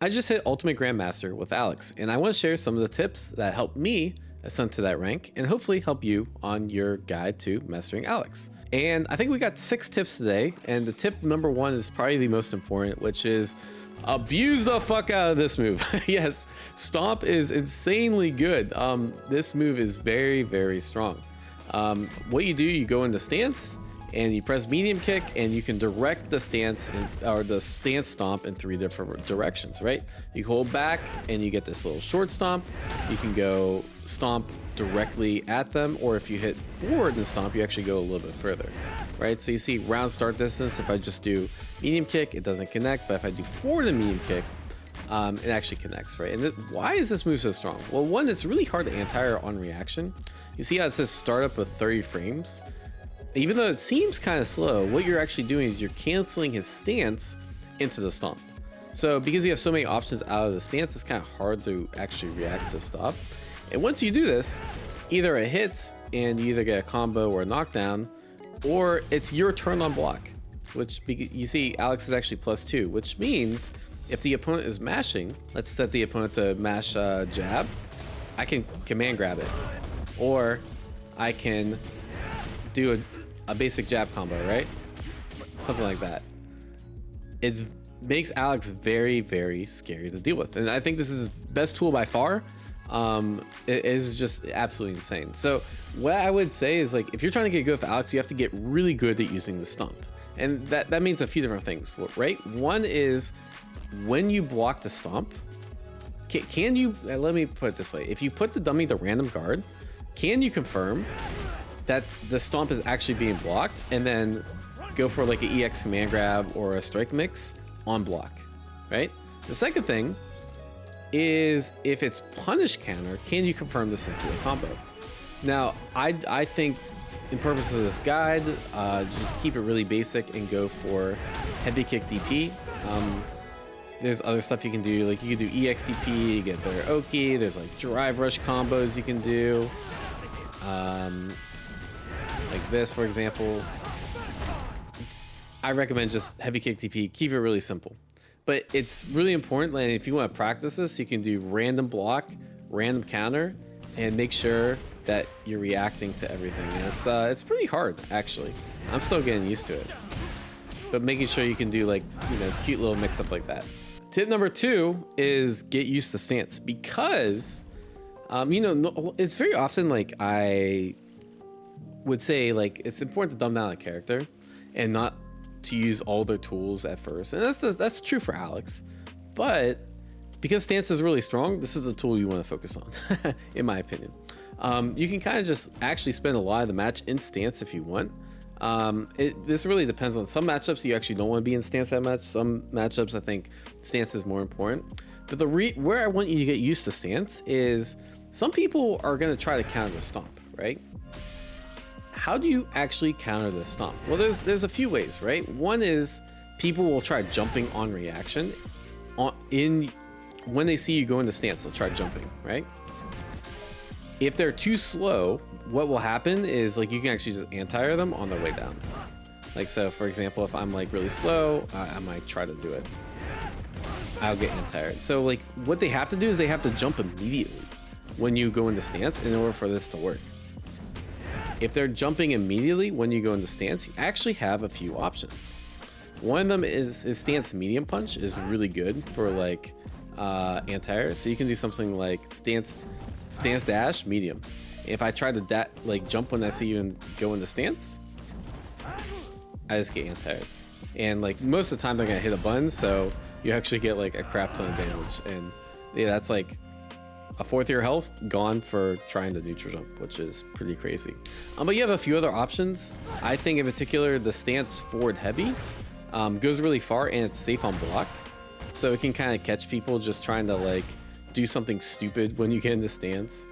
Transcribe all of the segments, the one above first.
I just hit Ultimate Grandmaster with Alex, and I want to share some of the tips that helped me ascend to that rank and hopefully help you on your guide to mastering Alex. And I think we got 6 tips today, and the tip number 1 is probably the most important, which is abuse the fuck out of this move. Yes, Stomp is insanely good. This move is very, very strong. What you do, you go into stance, and you press medium kick, and you can direct the stance or the stance stomp in 3 different directions, right? You hold back and you get this little short stomp. You can go stomp directly at them, or if you hit forward and stomp, you actually go a little bit further, right? So you see round start distance. If I just do medium kick, it doesn't connect, but if I do forward and medium kick, it actually connects, right? And why is this move so strong? Well, one, it's really hard to anti-air on reaction. You see how it says startup with 30 frames? Even though it seems kind of slow, what you're actually doing is you're canceling his stance into the stomp. So because you have so many options out of the stance, it's kind of hard to actually react to stop. And once you do this, either it hits and you either get a combo or a knockdown, or it's your turn on block, which you see Alex is actually +2, which means if the opponent is mashing, let's set the opponent to mash jab, I can command grab it, or I can do a basic jab combo, right? Something like that. It makes Alex very, very scary to deal with. And I think this is his best tool by far. It is just absolutely insane. So what I would say is, like, if you're trying to get good with Alex, you have to get really good at using the stomp. And that means a few different things, right? One is when you block the stomp, can you, let me put it this way. If you put the dummy to random guard, can you confirm that the stomp is actually being blocked and then go for like an EX command grab or a strike mix on block, right? The second thing is if it's punish counter, can you confirm this into the combo? Now, I think in purposes of this guide, just keep it really basic and go for heavy kick DP. There's other stuff you can do, like you can do EXDP, you get better Oki, there's like drive rush combos you can do. Like this, for example. I recommend just heavy kick DP, keep it really simple. But it's really important, and if you want to practice this, you can do random block, random counter, and make sure that you're reacting to everything. And it's pretty hard, actually. I'm still getting used to it. But making sure you can do, like, you know, cute little mix up like that. Tip number 2 is get used to stance, because you know, it's very often, like, I would say, like, it's important to dumb down a character and not to use all their tools at first, and that's true for Alex. But because stance is really strong, this is the tool you want to focus on. In my opinion, you can kind of just actually spend a lot of the match in stance if you want. This really depends on some matchups. You actually don't want to be in stance that much. Some matchups I think stance is more important. But where I want you to get used to stance is some people are going to try to counter the stomp, right? How do you actually counter the stomp? Well, there's a few ways, right? One is people will try jumping on reaction. When they see you go into stance, they'll try jumping, right? If they're too slow, what will happen is, like, you can actually just anti-air them on their way down. Like, so for example, if I'm like really slow, I might try to do it. I'll get anti-aired. So, like, what they have to do is they have to jump immediately when you go into stance in order for this to work. If they're jumping immediately when you go into stance, you actually have a few options. One of them is stance medium punch is really good for, like, anti-air. So you can do something like stance dash medium. If I try to like jump when I see you and go into stance, I just get anti-aired. And, like, most of the time they're gonna hit a button, so you actually get like a crap ton of damage. And yeah, that's like a 4th year health gone for trying to neutral jump, which is pretty crazy. But you have a few other options. I think in particular the stance forward heavy goes really far, and it's safe on block, so it can kind of catch people just trying to, like, do something stupid when you get into stance.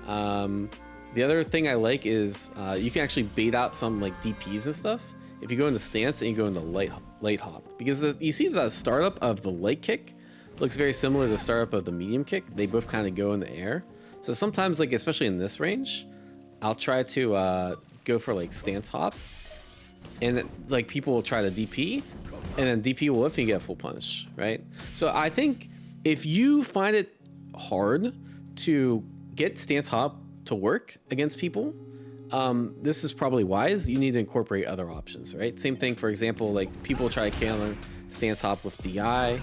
The other thing I like is you can actually bait out some, like, DPs and stuff if you go into stance and you go into light hop, because you see the startup of the light kick looks very similar to the startup of the medium kick. They both kind of go in the air. So sometimes, like, especially in this range, I'll try to go for, like, stance hop, and, like, people will try to DP, and then DP will lift and you get a full punish, right? So I think If you find it hard to get stance hop to work against people, this is probably wise. You need to incorporate other options, right? Same thing, for example, like people try to counter stance hop with DI.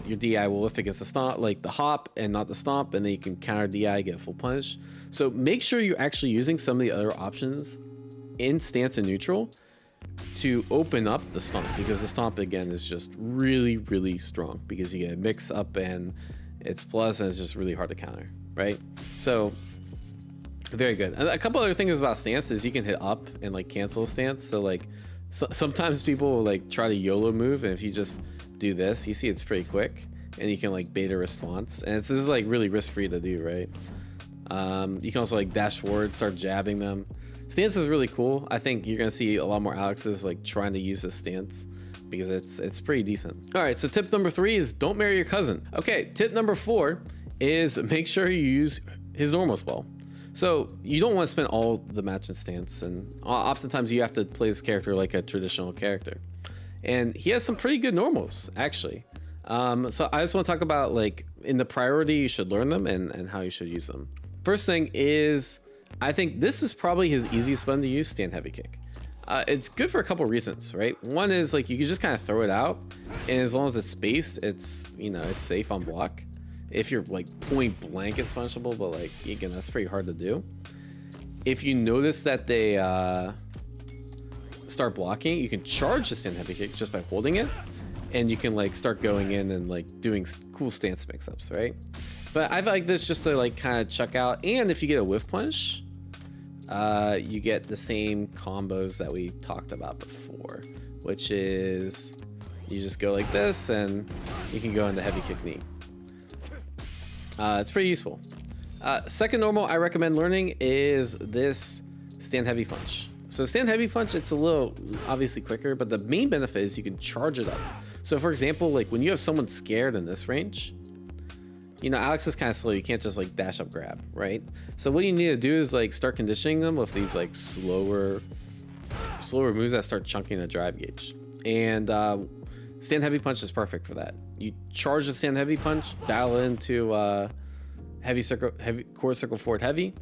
Your DI will whiff against the stomp, like the hop and not the stomp, and then you can counter DI, get full punish. So make sure you're actually using some of the other options in stance and neutral to open up the stomp, because the stomp again is just really, really strong because you get a mix up and it's plus and it's just really hard to counter, right? So very good. And a couple other things about stance is you can hit up and like cancel a stance. So like sometimes people will like try to YOLO move, and if you just do this, you see it's pretty quick and you can like bait a response, and this is like really risk free to do, right? You can also like dash forward, start jabbing them. Stance is really cool. I think you're gonna see a lot more Alexes like trying to use this stance because it's pretty decent. All right, so tip number 3 is don't marry your cousin. Okay, tip number 4 is make sure you use his normal spell. So you don't want to spend all the match in stance, and oftentimes you have to play this character like a traditional character. And he has some pretty good normals, actually. So I just want to talk about like in the priority you should learn them and how you should use them. First thing is, I think this is probably his easiest button to use, stand heavy kick. It's good for a couple reasons, right? One is like you can just kind of throw it out, and as long as it's spaced, it's, you know, it's safe on block. If you're like point blank, it's punishable, but like again, that's pretty hard to do. If you notice that they start blocking, you can charge the stand heavy kick just by holding it, and you can like start going in and like doing cool stance mix-ups, right? But I like this just to like kind of check out, and if you get a whiff punch, you get the same combos that we talked about before, which is you just go like this and you can go into heavy kick knee. It's pretty useful. Second normal I recommend learning is this stand heavy punch. So stand heavy punch, it's a little obviously quicker, but the main benefit is you can charge it up. So for example, like when you have someone scared in this range, you know, Alex is kind of slow. You can't just like dash up grab, right? So what you need to do is like start conditioning them with these like slower moves that start chunking the drive gauge. And stand heavy punch is perfect for that. You charge the stand heavy punch, dial into core circle forward heavy,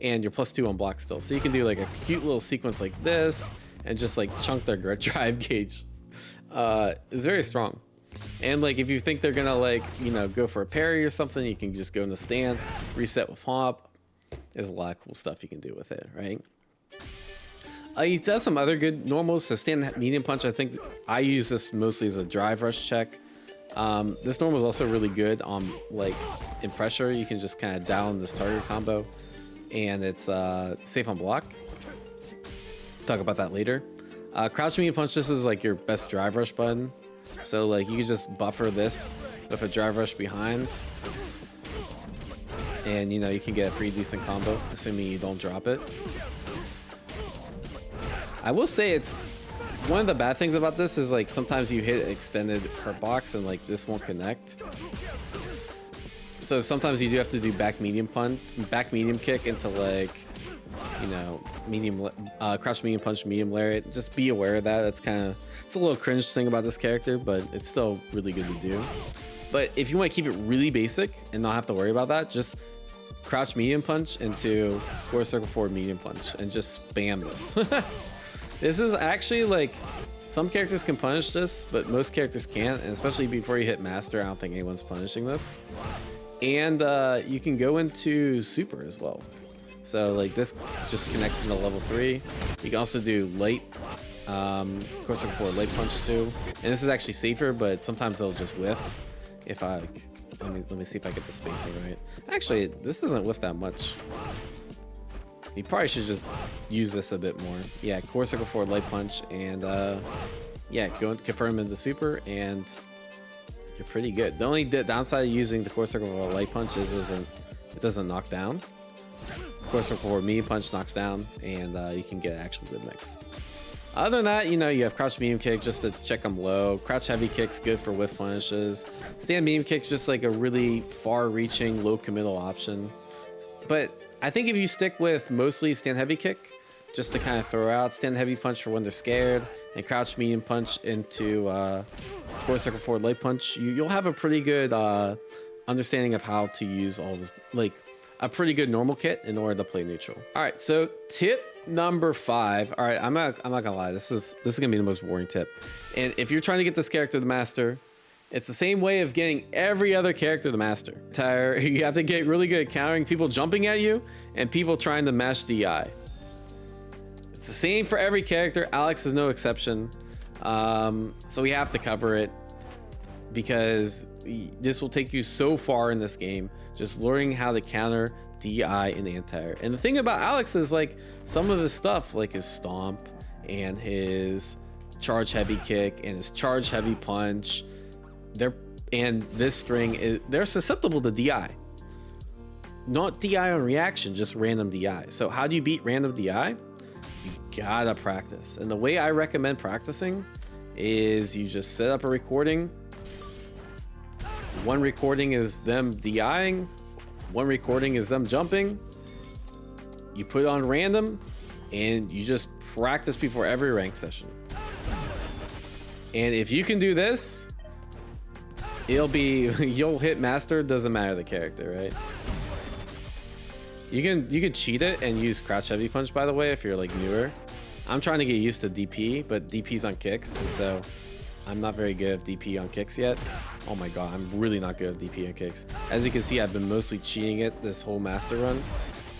and you're +2 on block still. So you can do like a cute little sequence like this and just like chunk their drive gauge. It's very strong. And like if you think they're gonna like, you know, go for a parry or something, you can just go in the stance, reset with hop. There's a lot of cool stuff you can do with it, right? He does some other good normals. So stand medium punch, I think I use this mostly as a drive rush check. This normal is also really good on like in pressure. You can just kind of dial in this target combo, and it's safe on block. Talk about that later. Crouch medium punch, this is like your best drive rush button. So like you can just buffer this with a drive rush behind, and you know you can get a pretty decent combo, assuming you don't drop it. I will say it's one of the bad things about this is like sometimes you hit extended hurt box and like this won't connect. So sometimes you do have to do back medium kick into like, you know, crouch medium punch, medium lariat. Just be aware of that. It's a little cringe thing about this character, but it's still really good to do. But if you want to keep it really basic and not have to worry about that, just crouch medium punch into core circle forward medium punch and just spam this. This is actually like, some characters can punish this, but most characters can't, and especially before you hit master, I don't think anyone's punishing this. And you can go into super as well. So like this just connects into level 3. You can also do light, of course, for light punch too. And this is actually safer, but sometimes they'll just whiff. If I, let me see if I get the spacing right. Actually, this doesn't whiff that much. You probably should just use this a bit more. Yeah, core circle forward light punch, and yeah, go and confirm into super, and you're pretty good. The only downside of using the core circle forward light punch is it doesn't knock down. Core circle forward medium punch knocks down, and you can get an actual good mix. Other than that, you know, you have crouch medium kick just to check them low. Crouch heavy kick's good for whiff punishes. Stand medium kick's just like a really far-reaching, low committal option. But I think if you stick with mostly stand heavy kick, just to kind of throw out, stand heavy punch for when they're scared, and crouch medium punch into forward circle forward light punch, you'll have a pretty good understanding of how to use all this, like a pretty good normal kit in order to play neutral. All right, so tip number 5. All right, I'm not gonna lie, this is gonna be the most boring tip. And if you're trying to get this character to master, it's the same way of getting every other character to master. You have to get really good at countering people jumping at you and people trying to mash DI. It's the same for every character. Alex is no exception. So we have to cover it because this will take you so far in this game, just learning how to counter DI and anti-air. And the thing about Alex is, like, some of his stuff, like his stomp and his charge heavy kick and his charge heavy punch, and this string they're susceptible to DI. Not DI on reaction, just random DI. So how do you beat random DI? You gotta practice. And the way I recommend practicing is you just set up a recording. One recording is them DIing, one recording is them jumping. You put it on random and you just practice before every rank session. And if you can do this, you'll hit master, doesn't matter the character, right? You can cheat it and use crouch heavy punch, by the way, if you're like newer. I'm trying to get used to DP, but DP's on kicks, and so I'm not very good at DP on kicks yet. Oh my god, I'm really not good at DP on kicks. As you can see, I've been mostly cheating it this whole master run,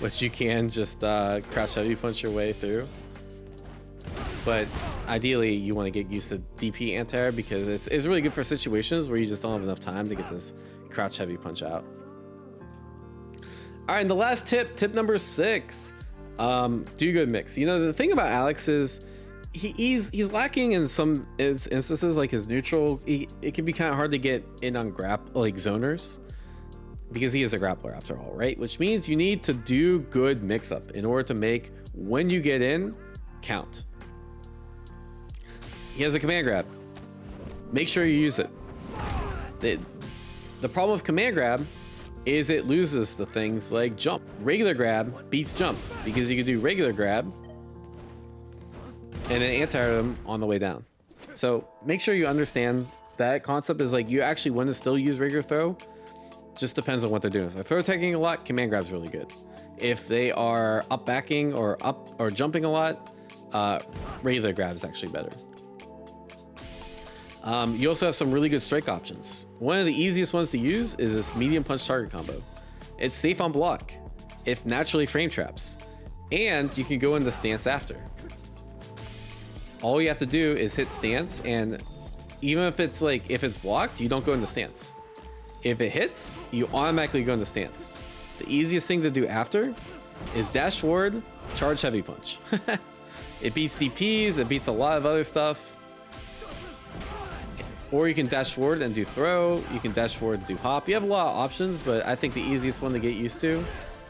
which you can just crouch heavy punch your way through. But ideally, you want to get used to DP anti-air because it's really good for situations where you just don't have enough time to get this crouch heavy punch out. All right, and the last tip number 6, do good mix. You know, the thing about Alex is he's lacking in some instances, like his neutral. It can be kind of hard to get in on like zoners because he is a grappler after all, right? Which means you need to do good mix up in order to make when you get in count. He has a command grab. Make sure you use it. The problem with command grab is it loses to things like jump. Regular grab beats jump because you can do regular grab and then anti-air them on the way down. So make sure you understand that concept is like you actually want to still use regular throw. Just depends on what they're doing. If they're throw tagging a lot, command grab's really good. If they are up backing or up or jumping a lot, regular grab is actually better. You also have some really good strike options. One of the easiest ones to use is this medium punch target combo. It's safe on block, if naturally frame traps, and you can go into stance after. All you have to do is hit stance, and even if it's blocked, you don't go into stance. If it hits, you automatically go into stance. The easiest thing to do after is dash forward, charge heavy punch. It beats DPs, it beats a lot of other stuff. Or you can dash forward and do throw. You can dash forward and do hop. You have a lot of options, but I think the easiest one to get used to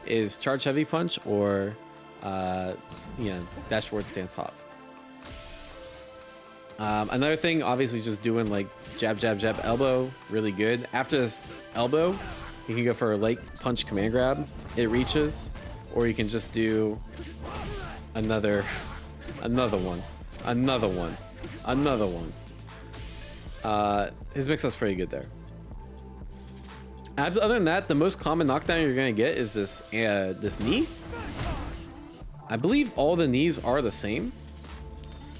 is charge heavy punch or dash forward stance hop. Another thing, obviously, just doing like jab, jab, jab, elbow, really good. After this elbow, you can go for a light punch command grab. It reaches, or you can just do another one. His mix-up's pretty good there. Other than that, the most common knockdown you're gonna get is this knee. I believe all the knees are the same.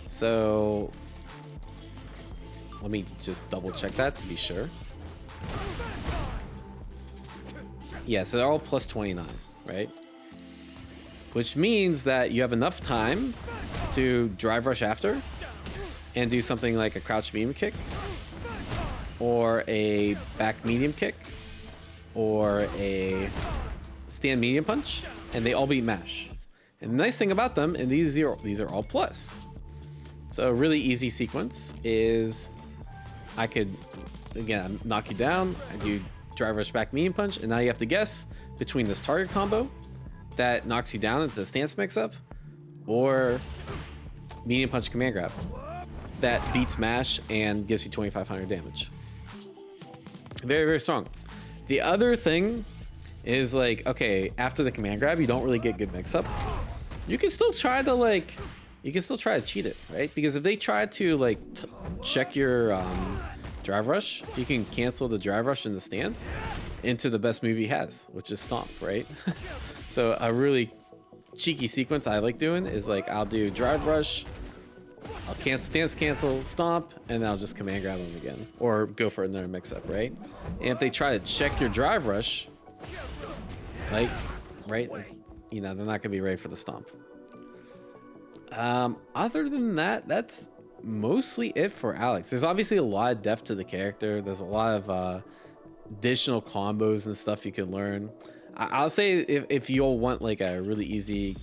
So let me just double check that to be sure. Yeah, so they're all plus 29, right? Which means that you have enough time to drive rush after and do something like a crouch medium kick or a back medium kick or a stand medium punch, and they all beat mash. And the nice thing about them, and these are all plus. So a really easy sequence is I could, again, knock you down, I do drive rush back medium punch, and now you have to guess between this target combo that knocks you down into the stance mix up or medium punch command grab that beats mash and gives you 2500 damage. Very, very strong. The other thing is like, okay, after the command grab, you don't really get good mix up. You can still try to cheat it, right? Because if they try to like check your drive rush, you can cancel the drive rush in the stance into the best move he has, which is stomp, right? So a really cheeky sequence I like doing is like I'll do drive rush, I'll stance cancel, stomp, and then I'll just command grab them again, or go for another mix-up, right? And if they try to check your drive rush, like, right, you know, they're not gonna be ready for the stomp. Other than that, that's mostly it for Alex. There's obviously a lot of depth to the character. There's a lot of additional combos and stuff you can learn. I'll say if you'll want like a really easy,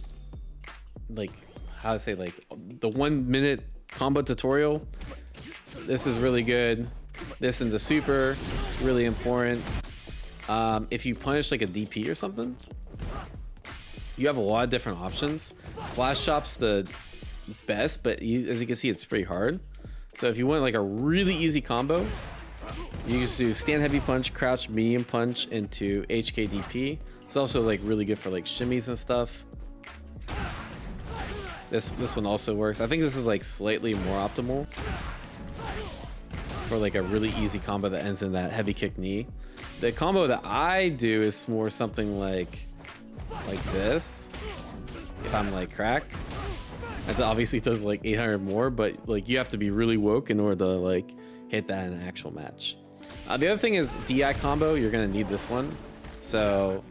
like, how to say, like the 1 minute combo tutorial, this is really good. This and the super, really important. If you punish like a DP or something, you have a lot of different options. Flash shop's the best, but as you can see, it's pretty hard. So if you want like a really easy combo, you just do stand heavy punch, crouch medium punch into HKDP. It's also like really good for like shimmies and stuff. This one also works. I think this is like slightly more optimal for like a really easy combo that ends in that heavy kick knee. The combo that I do is more something like this. If I'm like cracked, it obviously does like 800 more, but like you have to be really woke in order to like hit that in an actual match. The other thing is DI combo. You're gonna need this one, so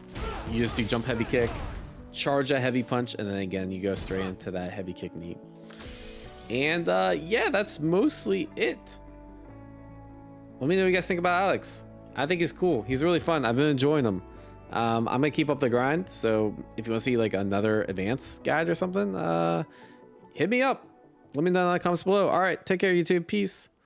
you just do jump heavy kick, charge a heavy punch, and then again you go straight into that heavy kick knee. And yeah, that's mostly it. Let me know what you guys think about Alex. I think he's cool. He's really fun. I've been enjoying him. I'm gonna keep up the grind, so if you want to see like another advanced guide or something, hit me up. Let me know in the comments below. All right, take care, YouTube. Peace.